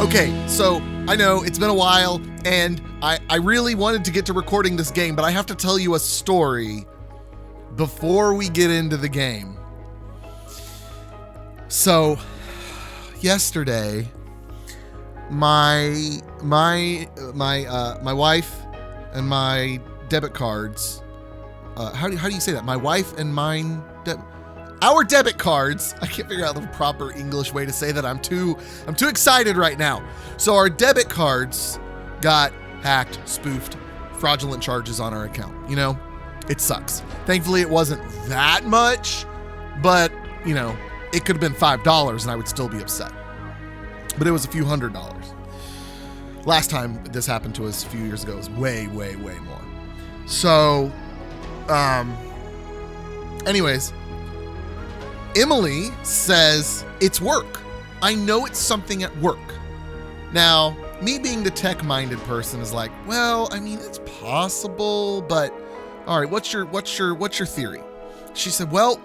Okay, so I know it's been a while, and I really wanted to get to recording this game, but I have to tell you a story before we get into the game. So, yesterday, my wife and my debit cards. How do you say that? My wife and mine. Our debit cards. I can't figure out the proper English way to say that. I'm too excited right now. So our debit cards got hacked, spoofed, fraudulent charges on our account. You know, it sucks. Thankfully, it wasn't that much, but you know, it could have been $5 and I would still be upset. But it was a few $100s. Last time this happened to us a few years ago, it was way, way, way more. So, anyways, Emily says it's work. I know it's something at work. Now, me being the tech-minded person is like, well, I mean, it's possible, but all right, what's your theory? She said, well,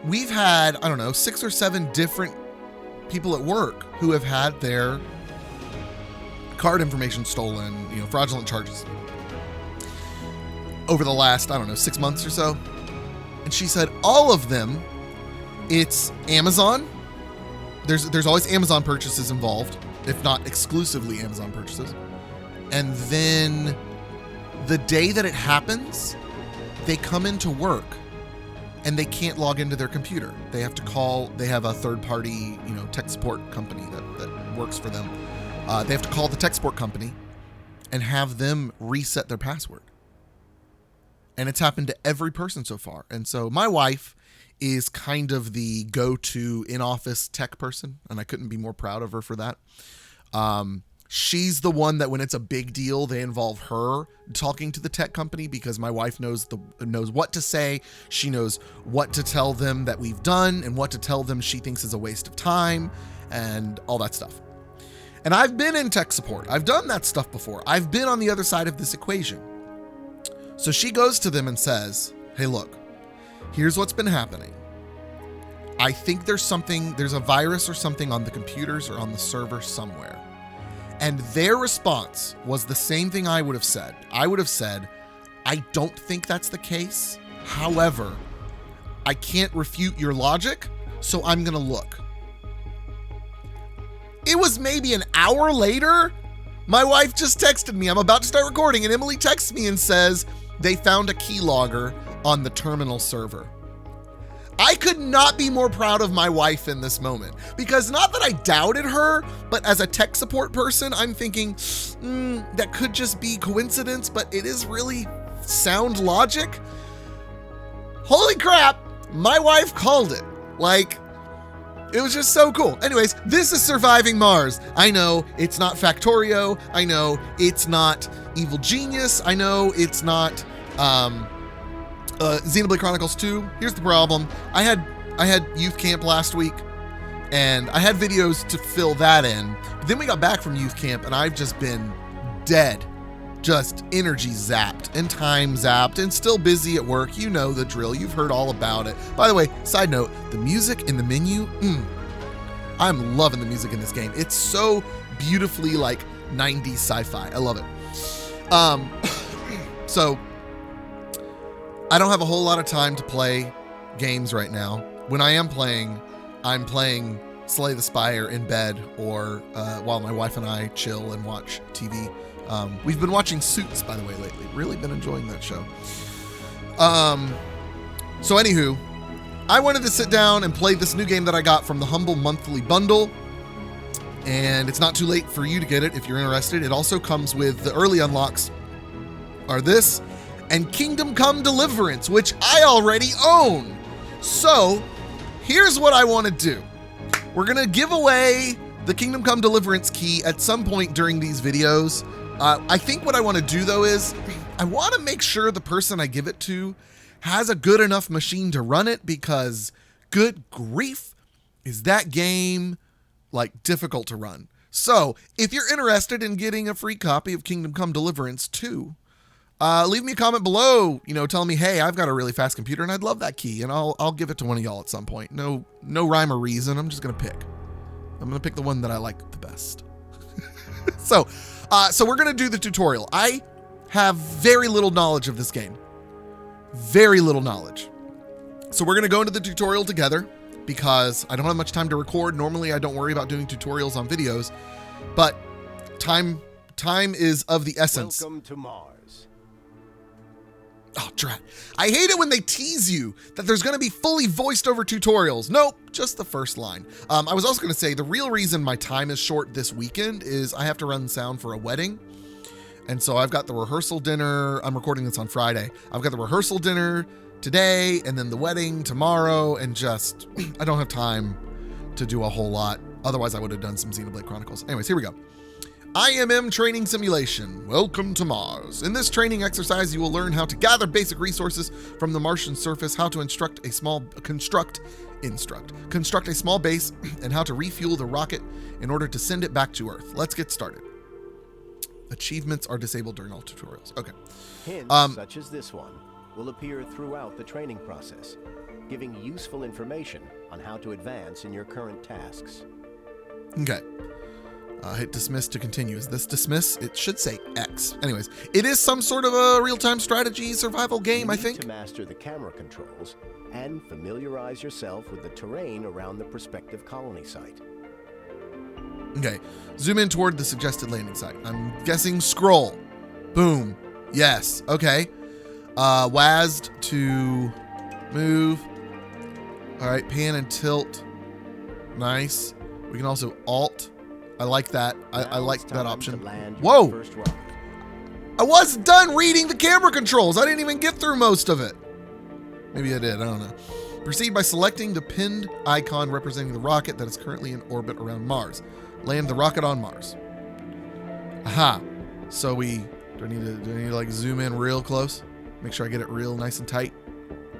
we've had, I don't know, 6 or 7 different people at work who have had their card information stolen, you know, fraudulent charges over the last, I don't know, 6 months or so. And she said all of them, it's Amazon. There's always Amazon purchases involved, if not exclusively Amazon purchases. And then the day that it happens, they come into work and they can't log into their computer. They have to call, they have a third party, you know, tech support company that works for them. They have to call the tech support company and have them reset their password. And it's happened to every person so far. And so my wife is kind of the go-to in-office tech person, and I couldn't be more proud of her for that. She's the one that when it's a big deal, they involve her talking to the tech company because my wife knows what to say. She knows what to tell them that we've done and what to tell them she thinks is a waste of time and all that stuff. And I've been in tech support. I've done that stuff before. I've been on the other side of this equation. So she goes to them and says, hey, look, here's what's been happening. I think there's a virus or something on the computers or on the server somewhere. And their response was the same thing I would have said. I would have said, I don't think that's the case. However, I can't refute your logic, so I'm going to look. It was maybe an hour later. My wife just texted me. I'm about to start recording, and Emily texts me and says, they found a keylogger on the terminal server. I could not be more proud of my wife in this moment because not that I doubted her, but as a tech support person, I'm thinking, that could just be coincidence, but it is really sound logic. Holy crap, my wife called it. Like, it was just so cool. Anyways, this is Surviving Mars. I know it's not Factorio. I know it's not Evil Genius. I know it's not Xenoblade Chronicles 2. Here's the problem. I had youth camp last week, and I had videos to fill that in. But then we got back from youth camp, and I've just been dead. Just energy zapped and time zapped and still busy at work. You know the drill. You've heard all about it. By the way, side note, the music in the menu, I'm loving the music in this game. It's so beautifully like 90s sci-fi. I love it. So I don't have a whole lot of time to play games right now. When I am playing, I'm playing Slay the Spire in bed or while my wife and I chill and watch TV. We've been watching Suits, by the way, lately. Really been enjoying that show. So anywho, I wanted to sit down and play this new game that I got from the Humble Monthly Bundle. And it's not too late for you to get it if you're interested. It also comes with the early unlocks are this and Kingdom Come Deliverance, which I already own. So here's what I want to do. We're going to give away the Kingdom Come Deliverance key at some point during these videos. I think what I want to do though is I want to make sure the person I give it to has a good enough machine to run it, because good grief, is that game like difficult to run. So if you're interested in getting a free copy of Kingdom Come Deliverance 2, leave me a comment below, tell me, hey, I've got a really fast computer and I'd love that key, and I'll give it to one of y'all at some point. No rhyme or reason. I'm just going to pick. I'm going to pick the one that I like the best. So we're going to do the tutorial. I have very little knowledge of this game. Very little knowledge. So we're going to go into the tutorial together because I don't have much time to record. Normally, I don't worry about doing tutorials on videos, but time is of the essence. Welcome to Mars. Oh, drat. I hate it when they tease you that there's going to be fully voiced over tutorials. Nope, just the first line. I was also going to say the real reason my time is short this weekend is I have to run sound for a wedding. And so I've got the rehearsal dinner. I'm recording this on Friday. I've got the rehearsal dinner today and then the wedding tomorrow. And just, I don't have time to do a whole lot. Otherwise, I would have done some Xenoblade Chronicles. Anyways, here we go. IMM Training Simulation. Welcome to Mars. In this training exercise, you will learn how to gather basic resources from the Martian surface, how to construct a small base, and how to refuel the rocket in order to send it back to Earth. Let's get started. Achievements are disabled during all tutorials. Okay. Hints such as this one will appear throughout the training process, giving useful information on how to advance in your current tasks. Okay. Hit dismiss to continue. Is this dismiss? It should say X. Anyways, it is some sort of a real-time strategy survival game, I think. You need to master the camera controls and familiarize yourself with the terrain around the prospective colony site. Okay, zoom in toward the suggested landing site. I'm guessing scroll. Boom. Yes. Okay. WASD to move. All right, pan and tilt. Nice. We can also alt. I like that. I like that option. Whoa! I wasn't done reading the camera controls. I didn't even get through most of it. Maybe I did. I don't know. Proceed by selecting the pinned icon representing the rocket that is currently in orbit around Mars. Land the rocket on Mars. Aha. So do I need to like zoom in real close? Make sure I get it real nice and tight.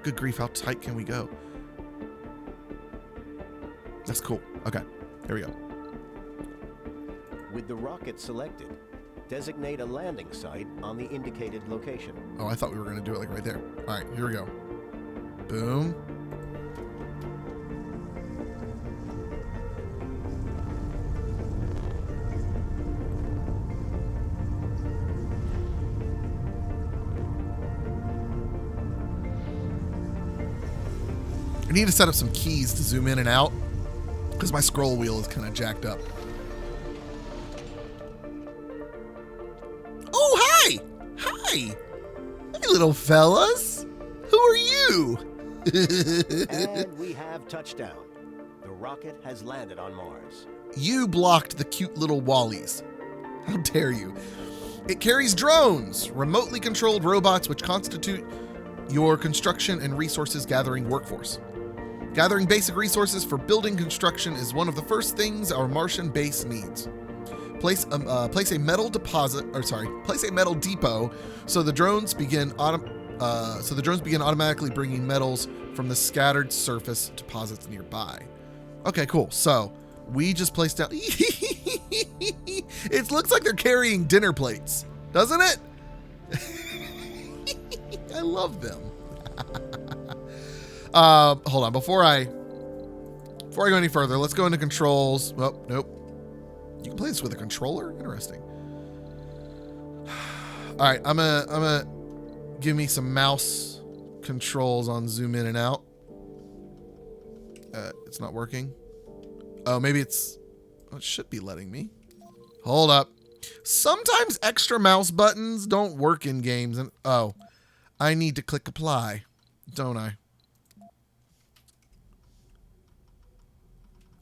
Good grief, how tight can we go? That's cool. Okay, here we go. With the rocket selected, designate a landing site on the indicated location. Oh, I thought we were going to do it like right there. All right, here we go. Boom. I need to set up some keys to zoom in and out because my scroll wheel is kind of jacked up. Oh, hi! Hi! Hey, little fellas! Who are you? And we have touchdown. The rocket has landed on Mars. You blocked the cute little Wallies. How dare you? It carries drones, remotely controlled robots which constitute your construction and resources gathering workforce. Gathering basic resources for building construction is one of the first things our Martian base needs. Place a metal depot so the drones begin automatically bringing metals from the scattered surface deposits nearby. Okay, cool. So we just placed down. It looks like they're carrying dinner plates, doesn't it? I love them. Hold on. Before I go any further, let's go into controls. Oh, nope. You can play this with a controller? Interesting. All right, I'm gonna give me some mouse controls on zoom in and out. It's not working. Oh, maybe it should be letting me. Hold up. Sometimes extra mouse buttons don't work in games, and oh, I need to click apply, don't I?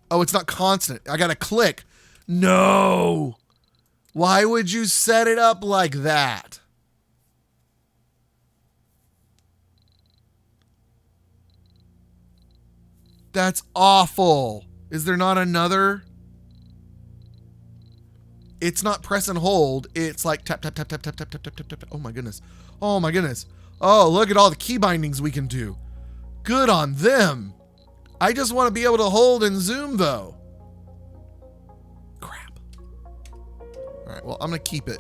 Oh, it's not constant. I gotta click. No. Why would you set it up like that? That's awful. Is there not another? It's not press and hold. It's like tap, tap, tap, tap, tap, tap, tap, tap, tap, tap. Oh my goodness. Oh my goodness. Oh, look at all the key bindings we can do. Good on them. I just want to be able to hold and zoom though. Crap. All right, well, I'm going to keep it.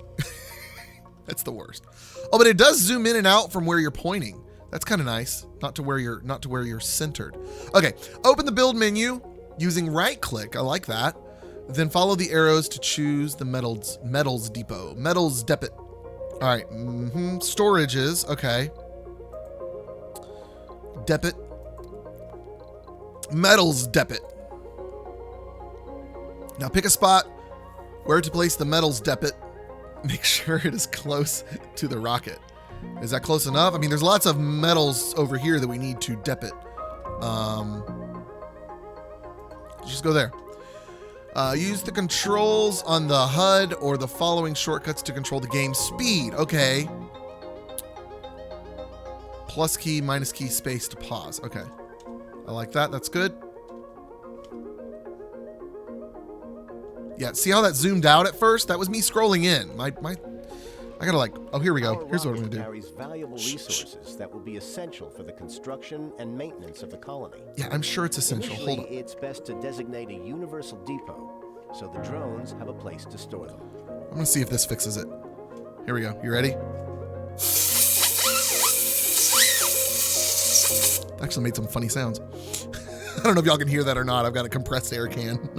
That's the worst. Oh, but it does zoom in and out from where you're pointing. That's kind of nice. Not to where you're centered. Okay, open the build menu using right click. I like that. Then follow the arrows to choose the metals depot. Metals depot. All right. Storages. Okay. Depot. Metals depot. Now pick a spot where to place the metals depot. Make sure it is close to the rocket. Is that close enough? I mean, there's lots of metals over here that we need to depot. Just go there. Use the controls on the HUD or the following shortcuts to control the game speed. Okay. Plus key, minus key, space to pause. Okay. I like that. That's good. Yeah, see how that zoomed out at first? That was me scrolling in. I gotta like, oh, here we go. Here's what I'm gonna do. Carries valuable resources that will be essential for the construction and maintenance of the colony. Yeah, I'm sure it's essential. Hold on. It's best to designate a universal depot so the drones have a place to store them. I'm gonna see if this fixes it. Here we go. You ready? Actually made some funny sounds. I don't know if y'all can hear that or not. I've got a compressed air can.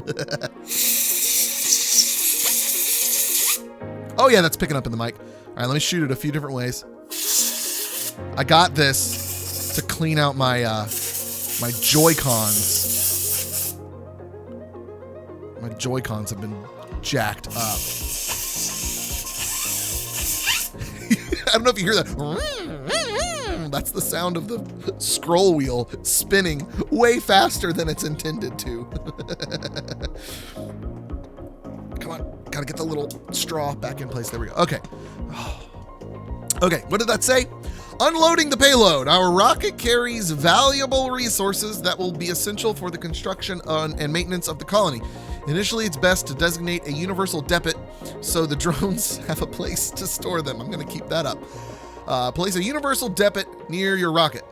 Oh yeah, that's picking up in the mic. All right, let me shoot it a few different ways. I got this to clean out my my Joy-Cons. My Joy-Cons have been jacked up. I don't know if you hear that. That's the sound of the scroll wheel spinning way faster than it's intended to. Come on. Gotta get the little straw back in place. There we go. Okay. Okay, what did that say? Unloading the payload. Our rocket carries valuable resources that will be essential for the construction and maintenance of the colony. Initially, it's best to designate a universal depot so the drones have a place to store them. I'm going to keep that up. Place a universal depot near your rocket.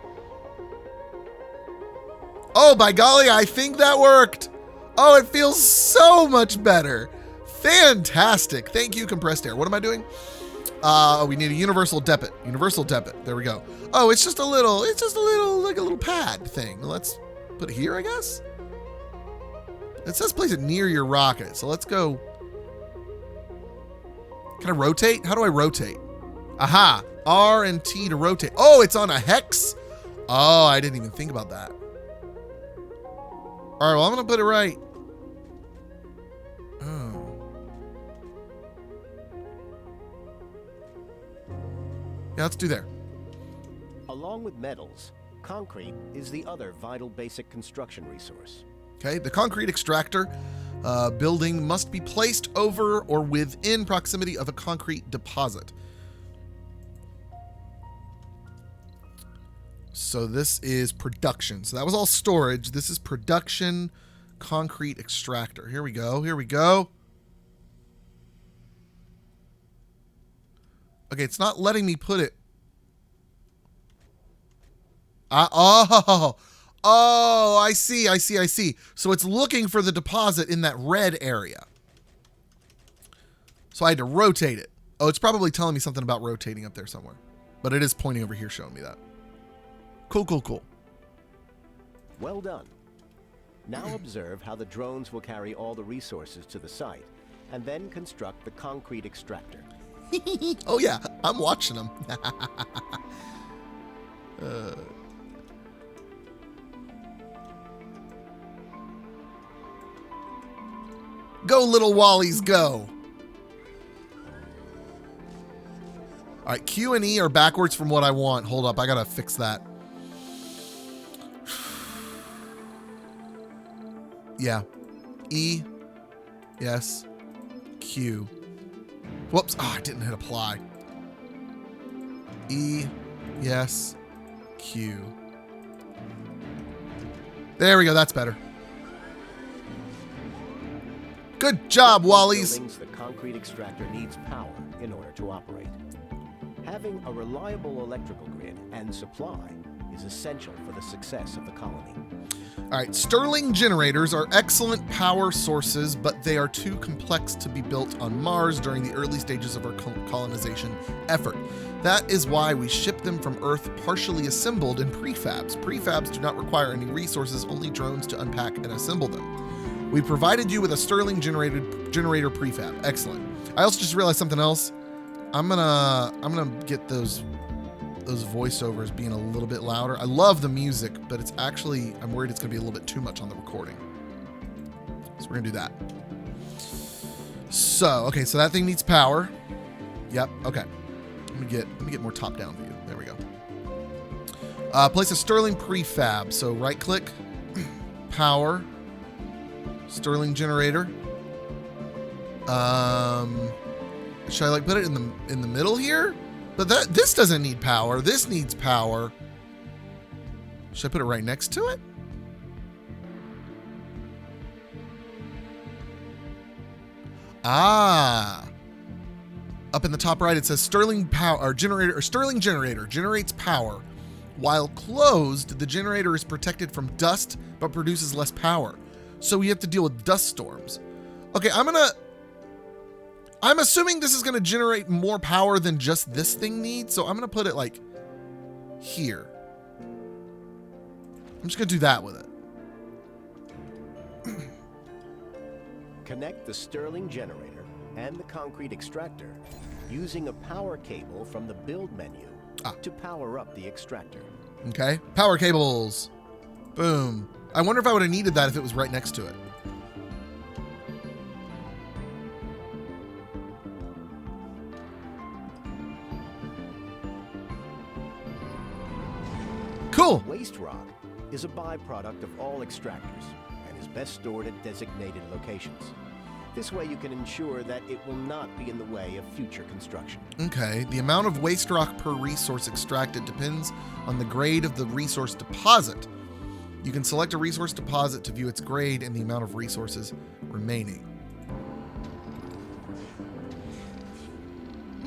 Oh, by golly, I think that worked. Oh, it feels so much better. Fantastic. Thank you, compressed air. What am I doing? We need a universal depot. Universal depot. There we go. Oh, it's just a little, like a little pad thing. Let's put it here, I guess. It says place it near your rocket. So let's go. Can I rotate? How do I rotate? Aha. R and T to rotate. Oh, it's on a hex. Oh, I didn't even think about that. All right, well, I'm going to put it right. Oh. Yeah, let's do there. Along with metals, concrete is the other vital basic construction resource. Okay, the concrete extractor building must be placed over or within proximity of a concrete deposit. So this is production. So that was all storage. This is production concrete extractor. Here we go. Here we go. Okay, it's not letting me put it. Oh, I see. So it's looking for the deposit in that red area. So I had to rotate it. Oh, it's probably telling me something about rotating up there somewhere. But it is pointing over here showing me that. Cool. Well done. Now observe how the drones will carry all the resources to the site and then construct the concrete extractor. Oh yeah, I'm watching them. Go, little Wallies, go. All right, Q and E are backwards from what I want. Hold up, I gotta fix that. Yeah. E. Yes. Q. Whoops. Oh, I didn't hit apply. E. Yes. Q. There we go. That's better. Good job, Wallies. The concrete extractor needs power in order to operate. Having a reliable electrical grid and supply is essential for the success of the colony. All right, Stirling generators are excellent power sources, but they are too complex to be built on Mars during the early stages of our colonization effort. That is why we ship them from Earth partially assembled in prefabs. Prefabs do not require any resources, only drones to unpack and assemble them. We provided you with a Sterling generator prefab. Excellent. I also just realized something else. I'm gonna get those voiceovers being a little bit louder. I love the music, but it's actually, I'm worried it's gonna be a little bit too much on the recording. So we're gonna do that. So, okay, so that thing needs power. Yep, okay. Let me get more top-down view. There we go. Place a Sterling prefab. So right-click, power, Sterling generator. Should I like put it in the middle here? But this doesn't need power. This needs power. Should I put it right next to it? Ah. Up in the top right, it says Sterling power or generator or Sterling generator generates power. While closed, the generator is protected from dust but produces less power. So we have to deal with dust storms. Okay, I'm assuming this is going to generate more power than just this thing needs. So I'm going to put it like here. I'm just going to do that with it. Connect the Sterling generator and the concrete extractor using a power cable from the build menu to power up the extractor. Okay, power cables. Boom. I wonder if I would have needed that if it was right next to it. Cool. Waste rock is a byproduct of all extractors and is best stored at designated locations. This way you can ensure that it will not be in the way of future construction. Okay, the amount of waste rock per resource extracted depends on the grade of the resource deposit. You can select a resource deposit to view its grade and the amount of resources remaining.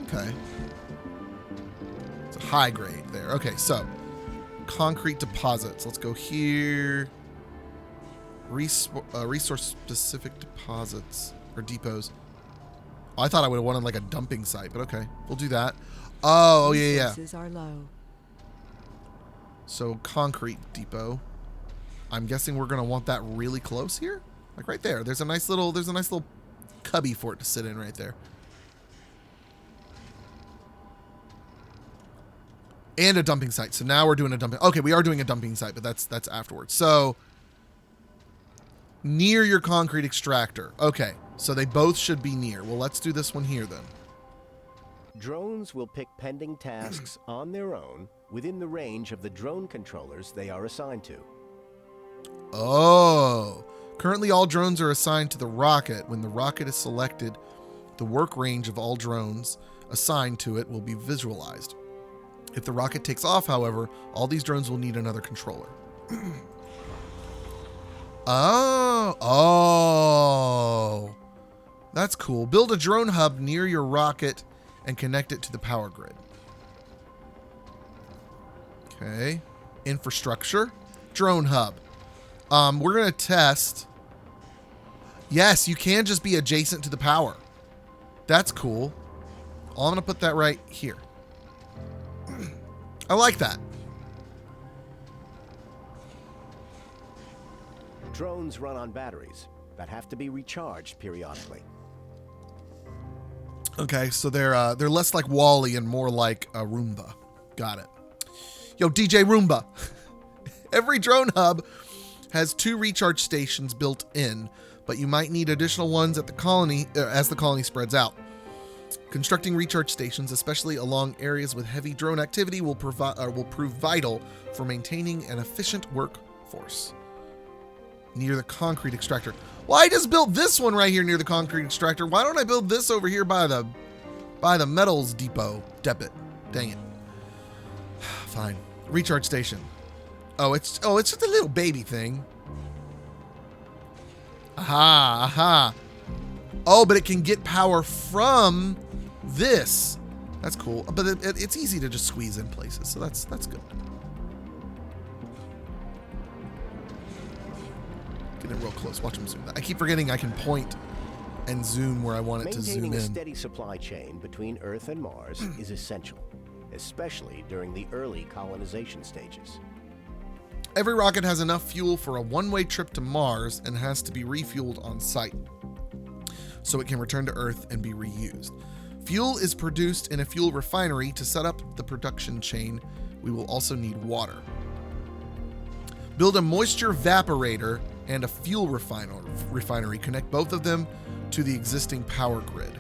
Okay. It's a high grade there. Okay, so concrete deposits. Let's go here. Resource specific deposits or depots. Oh, I thought I would have wanted like a dumping site, but okay, we'll do that. Oh yeah. Resources are low. So concrete depot. I'm guessing we're gonna want that really close here, like right there. There's a nice little cubby for it to sit in right there. And a dumping site. So now we're doing a dumping. Okay, we are doing a dumping site, but that's afterwards. So near your concrete extractor. Okay, so they both should be near. Well, let's do this one here then. Drones will pick pending tasks on their own within the range of the drone controllers they are assigned to. Oh, currently all drones are assigned to the rocket. When the rocket is selected, the work range of all drones assigned to it will be visualized. If the rocket takes off, however, all these drones will need another controller. Oh, that's cool. Build a drone hub near your rocket and connect it to the power grid. Okay. Infrastructure. Drone hub. We're going to test. Yes, you can just be adjacent to the power. That's cool. I'm going to put that right here. I like that. Drones run on batteries that have to be recharged periodically. Okay, so they're less like Wall-E and more like a Roomba. Got it. Yo, DJ Roomba. Every drone hub has 2 recharge stations built in, but you might need additional ones at the colony as the colony spreads out. Constructing recharge stations, especially along areas with heavy drone activity, will prove vital for maintaining an efficient workforce. Near the concrete extractor. Well, I just built this one right here near the concrete extractor. Why don't I build this over here by the metals depot? Debit. Dang it. Fine. Recharge station. Oh, it's just a little baby thing. Aha, aha. Oh, but it can get power from this. That's cool. But it's easy to just squeeze in places, so that's good. Get in real close. Watch him zoom. I keep forgetting I can point and zoom where I want it to zoom in. Maintaining a steady supply chain between Earth and Mars is essential, especially during the early colonization stages. every rocket has enough fuel for a one-way trip to Mars and has to be refueled on site, so it can return to Earth and be reused. Fuel is produced in a fuel refinery. To set up the production chain, we will also need water. Build a moisture evaporator and a fuel refinery. Connect both of them to the existing power grid.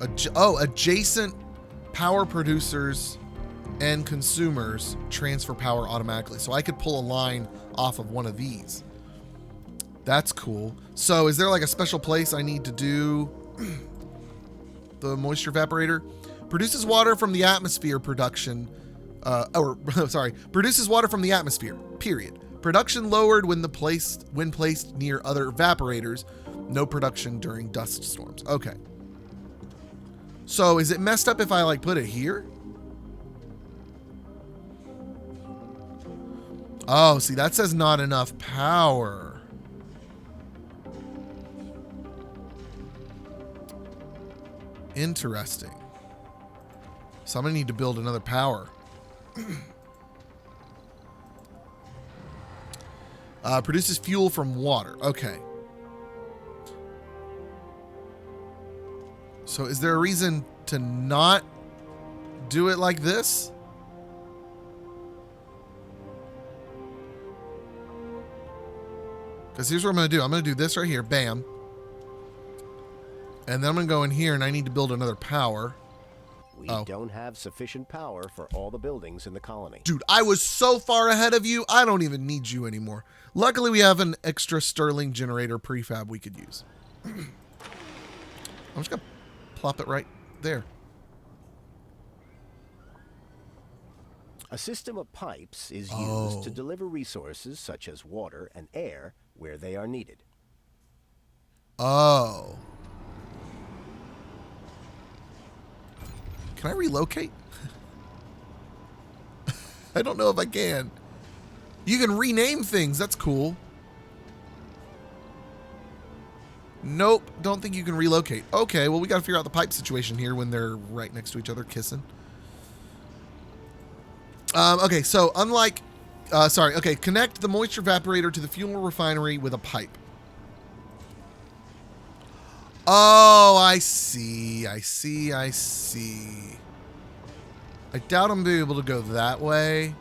Adjacent power producers and consumers transfer power automatically. So I could pull a line off of one of these. That's cool. So is there like a special place I need to do the moisture evaporator? Produces water from the atmosphere production. Produces water from the atmosphere, period. Production lowered when placed near other evaporators. No production during dust storms. Okay. So is it messed up if I like put it here? Oh, see, that says not enough power. Interesting. So I'm gonna need to build another power. Produces fuel from water. Okay. So is there a reason to not do it like this? Because here's what I'm going to do. I'm going to do this right here. Bam. And then I'm going to go in here and I need to build another power. We don't have sufficient power for all the buildings in the colony. Dude, I was so far ahead of you. I don't even need you anymore. Luckily, we have an extra Stirling generator prefab we could use. I'm just going to plop it right there. A system of pipes is used to deliver resources such as water and air where they are needed. Oh. Can I relocate? I don't know if I can. You can rename things. That's cool. Nope, don't think you can relocate. Okay, well, we got to figure out the pipe situation here when they're right next to each other kissing. Okay, so unlike... connect the moisture evaporator to the fuel refinery with a pipe. Oh, I see. I doubt I'm going to be able to go that way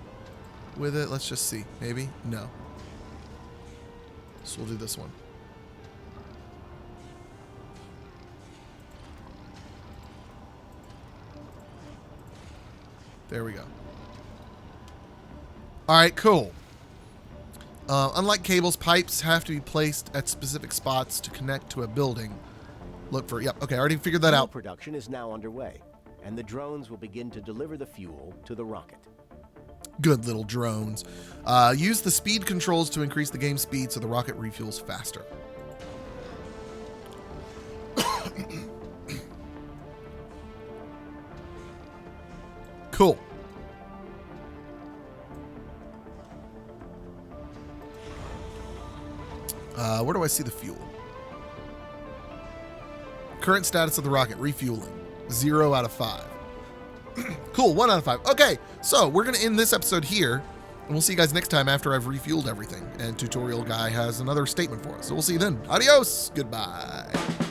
with it. Let's just see. Maybe? No. So we'll do this one. There we go. All right, cool. Unlike cables, pipes have to be placed at specific spots to connect to a building. Look for, yep, okay, I already figured that out. Production is now underway, and the drones will begin to deliver the fuel to the rocket. Good little drones. Use the speed controls to increase the game speed so the rocket refuels faster. Cool. Where do I see the fuel? Current status of the rocket, refueling. 0 out of 5. Cool, 1 out of 5. Okay, so we're going to end this episode here, and we'll see you guys next time after I've refueled everything. And Tutorial Guy has another statement for us. So we'll see you then. Adios. Goodbye.